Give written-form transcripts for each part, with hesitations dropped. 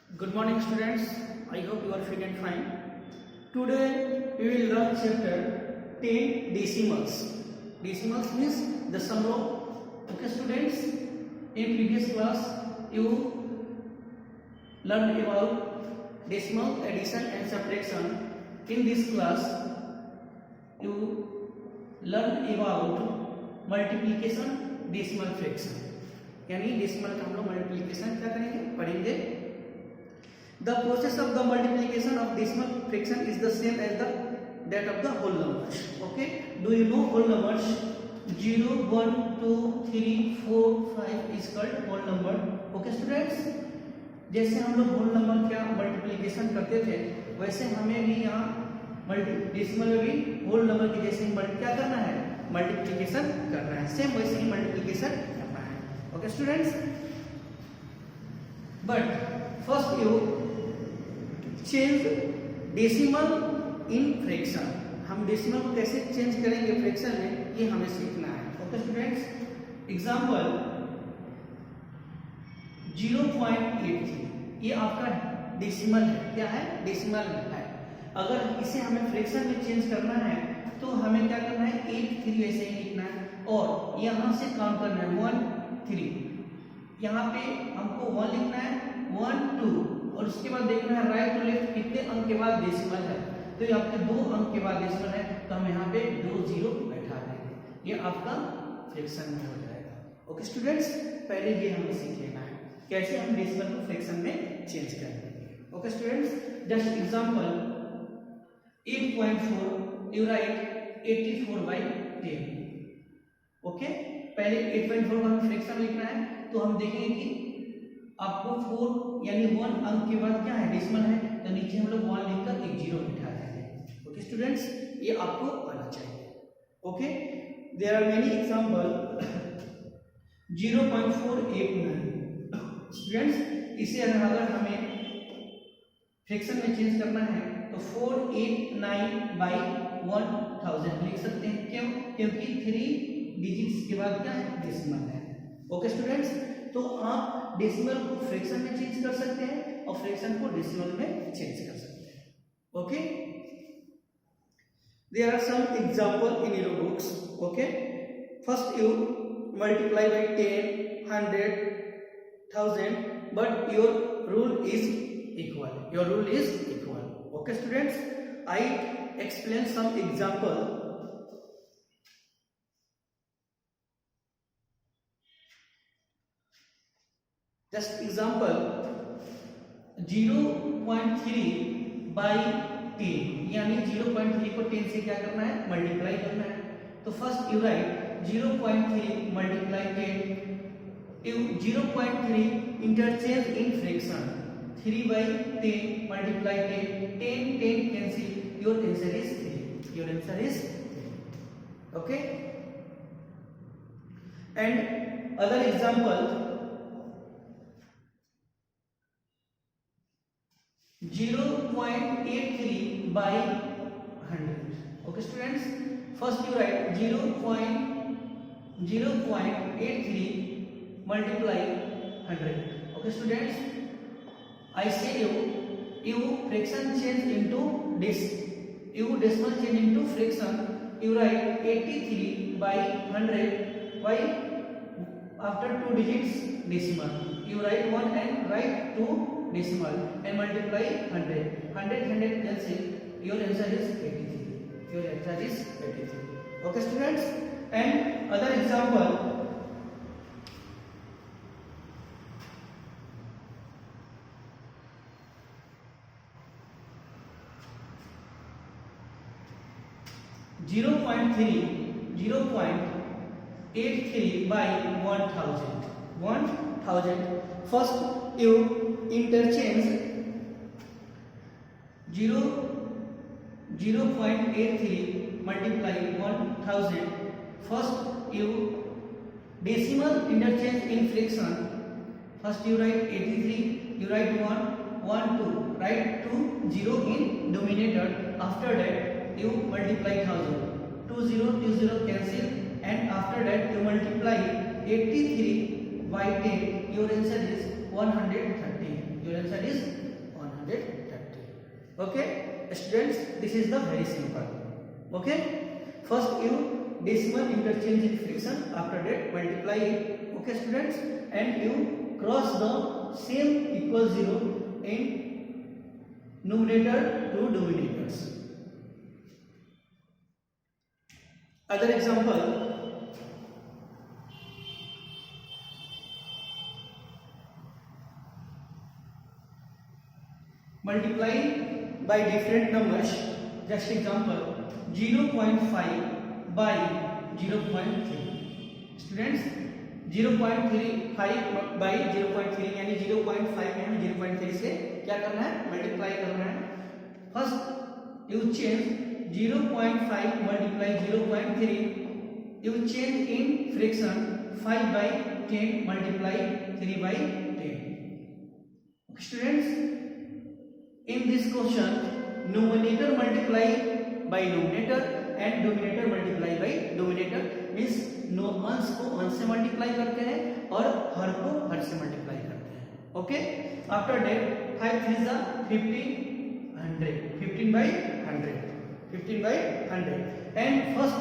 Good morning, students. I hope you are fit and fine. Today we will learn chapter 10 decimals. Decimals means the sum row. Okay, students. In previous class you learned about decimal addition and subtraction. In this class you learn about multiplication, decimal fraction. यानी decimal का हम लोग multiplication क्या करेंगे, पढ़ेंगे. The process of the multiplication of decimal fraction is the same as that of the whole numbers. Okay, do you know whole numbers? 0, 1, 2, 3, 4, 5 is called whole number. Okay students, जैसे हम लोग whole number क्या multiplication करते थे, वैसे हमें भी यहाँ डेसिमल में भी whole number की जैसे क्या करना है, मल्टीप्लिकेशन करना है. सेम वैसे ही मल्टीप्लिकेशन करना है. Okay students, but first you change decimal in fraction. हम डेसिमल को कैसे चेंज करेंगे फ्रैक्शन में, ये हमें सीखना है. ओके स्टूडेंट्स, एग्जांपल 0.83 ये आपका डेसिमल है. क्या है? डेसिमल है. अगर इसे हमें फ्रैक्शन में चेंज करना है तो हमें क्या करना है, 83 ऐसे ही लिखना है और यहां से काउंट करना है 1 3. यहाँ पे हमको 1 लिखना है, 1 2 और उसके बाद देखना है राइट टू लेफ्ट कितने अंक के बाद डेसिमल है. तो ये आपके 2 अंक के बाद डेसिमल है तो हम यहाँ पे 2 0 बैठा देंगे. ये आपका फ्रैक्शन में हो जाएगा. ओके स्टूडेंट्स, पहले ये हमें सीख लेना है कैसे हम डेसिमल को फ्रैक्शन में चेंज करेंगे. Okay students, just example 8.4 you right 84/10. Okay, पहले 8.4 को हमें फ्रैक्शन लिखना है तो हम देखेंगे कि आपको 4 यानी 1 अंक के बाद क्या है, डेसिमल है, तो नीचे हम लोग 1 लिखकर एक 0 बिठा देंगे. ओके स्टूडेंट्स, ये आपको आना चाहिए. Okay, there are many example 0.489. Students, इसे अगर हमें फ्रैक्शन में चेंज करना है तो 489/1000 लिख सकते हैं. क्यों? क्योंकि 3 डिजिट्स के बाद क्या है, डेसिमल है. ओके स्टूडेंट्स, तो आप डेसिमल को फ्रैक्शन में चेंज कर सकते हैं और फ्रैक्शन को डेसिमल में चेंज कर सकते हैं. Okay, there are some example in your books. Okay, first you multiply by 10, 100, 1000 but your rule is equal. Your rule is equal. Okay students, I explain some example. Just example 0.3/10 यानी 0.3 को 10 से क्या करना है, multiply करना है. तो first you right 0.3 multiply 10. You 0.3 interchange in fraction 3/10 multiply 10 10 cancel. Your answer is 3. Your answer is 3. Okay, and other example 0.83/100. Okay students, first you write 0.83 multiply 100. Okay students, I say you fraction change into this, you decimal change into fraction. You write 83/100. Why? After 2 digits decimal you write 1 and write 2 decimal and multiply 100. 100 cancel. Your answer is 83. Your answer is 83. Okay students, and other example 0.83/1000. 1000. First you interchange 0.83 multiply 1000. First you decimal interchange in fraction. First you write 83, you write 1 1 2, write 2 0 in denominator. After that you multiply 1000. 2 0 cancel, and after that you multiply 83/10. Your answer is 130. Your your answer is 130. Okay students, this is the very simple. Okay, first you decimal interchange in fraction, after that multiply it. Okay students, and you cross the same equal 0 in numerator to denominators. Other example, multiply by different numbers. Just example, 0.5 by 0.3. Students, 0.35 by 0.3 यानी 0.5 में हमें 0.3 से क्या करना है, multiply करना है. First you change 0.5 multiply 0.3, you change in fraction 5 by 10 multiply 3 by 10. Students, in this question numerator multiply by numerator and denominator multiply by denominator, means no अंश को अंश से मल्टीप्लाई करते हैं और हर को हर से मल्टीप्लाई करते हैं. ओके, आफ्टर डेट 5 3 जा 15 100, 15 by 100, 15 by 100. And first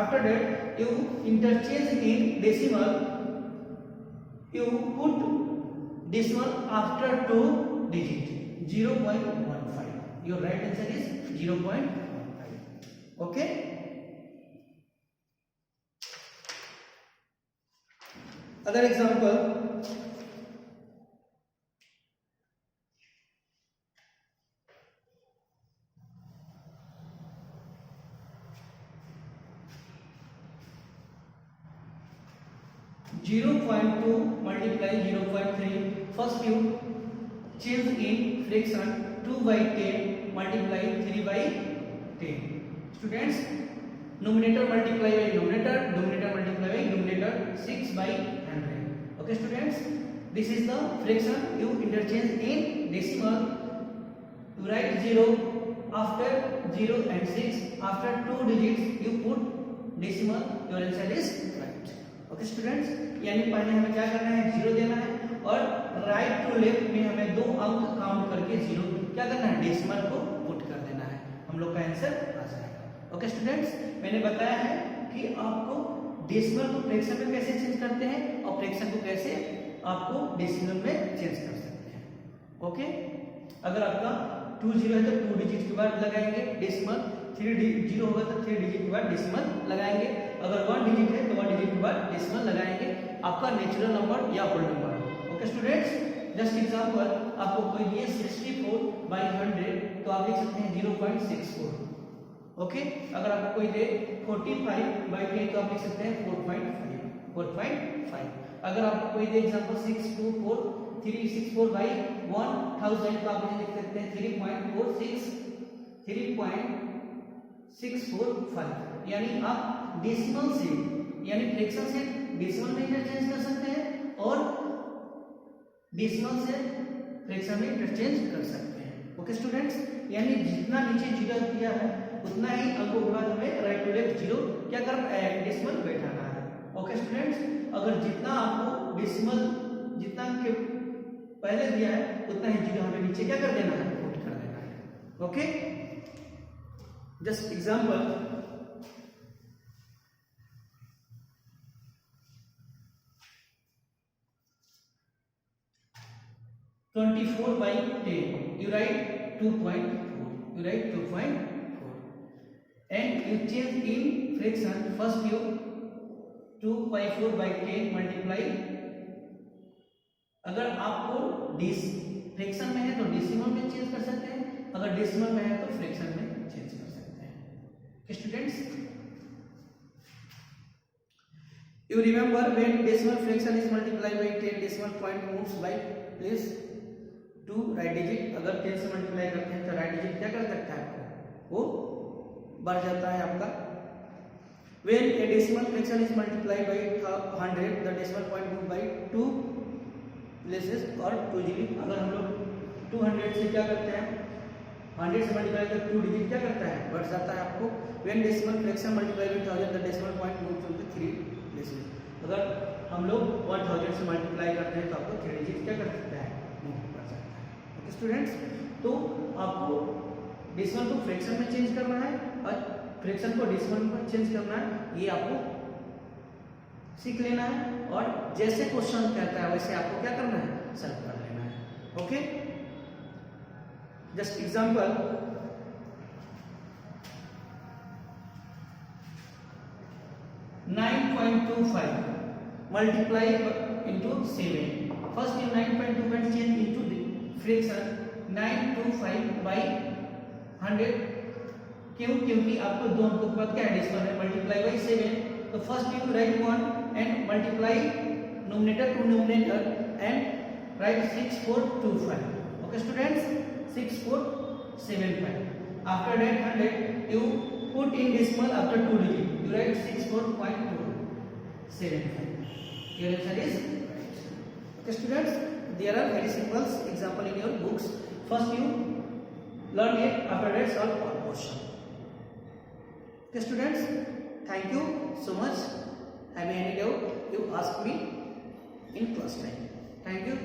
after that you interchange in decimal, you put decimal after 2 digit 0.15. Your right answer is 0.15. Okay. Other example, (0.2) multiply 0.3. First you change in fraction 2 by 10 multiply 3 by 10. Students, numerator multiply by numerator, denominator multiply by numerator, 6 by 100. Okay students, this is the fraction. You interchange in decimal, you write 0, after 0 and 6 after 2 digits you put decimal, your answer is right. Okay students, यानी पहले हमें क्या करना है, 0 देना है और right to left में हमें 2 अंक काउंट करके 0 क्या करना है, डेसिमल को पुट कर देना है. हम लोग का आंसर आ जाएगा. ओके स्टूडेंट्स, मैंने बताया है कि आपको डेसिमल को फ्रैक्शन में कैसे चेंज करते हैं और फ्रैक्शन को कैसे आपको डेसिमल में चेंज कर सकते हैं. ओके, अगर आपका 2 0 है तो 2 डिजिट के बाद लगाएंगे डेसिमल, 3 0 होगा तो 3 डिजिट के बाद डेसिमल लगाएंगे, अगर 1 डिजिट है तो 1 डिजिट के बाद डेसिमल लगाएंगे, आपका नेचुरल नंबर या whole number. Okay students, just example, आपको कोई दिए 64 by 100 तो आप लिख सकते हैं 0.64. ओके, अगर आपको कोई दे 45 by 10 तो आप लिख सकते हैं 4.5. अगर आपको कोई दे एग्जांपल 364 by 1000 तो आप लिख सकते हैं 3.645. यानी आप डेसिमल से यानी फ्रैक्शन से डेसिमल में इंटरचेंज कर सकते हैं और डेसिमल से फ्रैक्शन में इंटरचेंज कर सकते हैं. ओके स्टूडेंट्स, यानी जितना नीचे जीरो दिया है उतना ही अंकों के बाद हमें राइट टू लेफ्ट जीरो क्या करना है, डेसिमल बैठाना है. ओके स्टूडेंट्स, अगर जितना आपको डेसिमल जितना के पहले दिया है उतना ही जीरो हमें नीचे क्या कर देना है, पुट कर देना है. Okay, just example, (24 by 10) you write 2.4, and you change in fraction. First you 2 by 4 by 10 multiply. अगर आपको फ्रैक्शन में है तो डेसिमल में चेंज कर सकते हैं, अगर डेसिमल में है तो फ्रैक्शन में चेंज कर सकते हैं. Students, you remember when decimal fraction is multiplied by 10, decimal point moves by place to right digit. अगर 10 से मल्टीप्लाई करते हैं तो राइट डिजिट क्या कर सकता है, आपको वो बढ़ जाता है आपका. When a decimal fraction is multiplied by 100, the decimal point move by 2 places or 2 digit. अगर हम लोग 200 से क्या करते हैं, 100 से मल्टीप्लाई कर 2 डिजिट क्या करता है, बढ़ जाता है आपको. When decimal fraction multiplied by 1000, the decimal point moves to 3 places. अगर हम लोग 1000 से मल्टीप्लाई करते हैं तो आपको 3 डिजिट क्या कर सकता है, मूव कर सकता है. स्टूडेंट्स, तो आपको डेसिमल को फ्रैक्शन में चेंज करना है और फ्रैक्शन को डेसिमल में चेंज करना है, ये आपको सीख लेना है। और जैसे क्वेश्चन कहता है वैसे आपको क्या करना है, सॉल्व कर लेना है। Okay, just example, 9.25 multiply into 7. First you 9.25 change into the fraction 925 by 100. क्यों? क्योंकि आपको दो अंकों के बाद क्या एडिशन है, मल्टीप्लाई बाई 7. तो first you write 1 and multiply numerator to numerator and write 6425. Okay students, 6475. After that 100 you put in decimal after 2 digit. You write 64.275. Your answer is right. Okay students, there are very simple example in your books. First you learn it, after that solve all question. Okay students, thank you so much. Have any doubt you ask me in class time. Thank you.